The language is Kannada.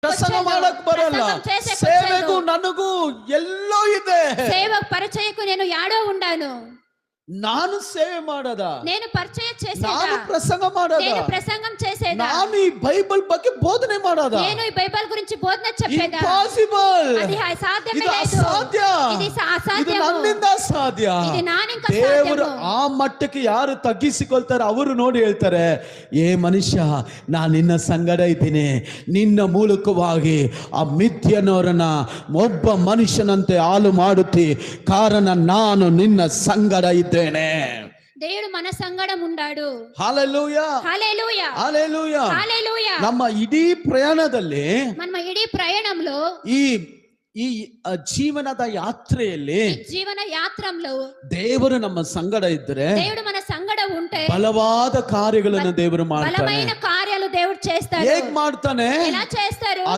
ಪ್ರಸಂಗ ಮಾಡಕ್ ಬರಲ್ಲ. ಸೇವೆಗೂ ನನಗೂ ಎಲ್ಲೋ ಇದೆ. సేవ పరిచయకు నేను యాడో ఉండాను. ನಾನು ಸೇವೆ ಮಾಡದ, నేను పరిచయం చేసేదా, ನಾನು ಪ್ರಸಂಗ ಮಾಡದ, నేను ప్రసంగం చేసేదా, ನಾನು ಈ ಬೈಬಲ್ ಬಗ್ಗೆ ಬೋಧನೆ ಮಾಡದ, నేను ఈ బైబిల్ గురించి బోధన చెప్పేదా. ಇಂಪಾಸಿಬಲ್. అది సాధ్యమే ಇದು లేదు. ಅಸಾಧ್ಯ. ఇది ಇದು ಅಸಾధ్ಯము. ನನ್ನಿಂದ ಸಾಧ್ಯ. ఇది ನಾನಿಂದ ದೇವರು ಸಾಧ್ಯము. ಆ ಮಟ್ಟಕ್ಕೆ ಯಾರು ತಗ್ಗಿಸಿಕೊಳ್ತಾರೆ ಅವರು ನೋಡಿ ಹೇಳ್ತಾರೆ, ಏ ಮನುಷ್ಯ, ನಾನು ನಿನ್ನ ಸಂಗಡ ಇದ್ದೀನಿ. ನಿನ್ನ ಮೂಲಕವಾಗಿ ಆ ಮಿಥ್ಯನವರನ್ನ ಒಬ್ಬ ಮನುಷ್ಯನಂತೆ ಹಾಳು ಮಾಡುತ್ತಿ, ಕಾರಣ ನಾನು ನಿನ್ನ ಸಂಗಡ ಇದ್ದೇನೆ. దేవుడు మన సంగడం ఉండాడు. ಹಲ್ಲೆಲೂಯಾ, హల్లెలూయా, ಹಲ್ಲೆಲೂಯಾ. హల్లెలూయా. ನಮ್ಮ ಇಡೀ ಪ್ರಯಾಣದಲ್ಲಿ, మన ఇడీ ప్రయాణంలో, ಈ ಈ ಜೀವನದ ಯಾತ್ರೆಯಲ್ಲಿ, జీవన యాత్రంలో ದೇವರು ನಮ್ಮ ಸಂಗಡ ಇದ್ದರೆ దేవుడు మన సంగడ ఉంటే ಬಲವಾದ ಕಾರ್ಯಗಳನ್ನು ದೇವರು ಮಾಡ್ತಾನೆ. బలమైన కార్యాలు దేవుడు చేస్తాడు. ಹೇಗ್ ಮಾಡ್ತಾನೆ? ఎలా చేస్తారు?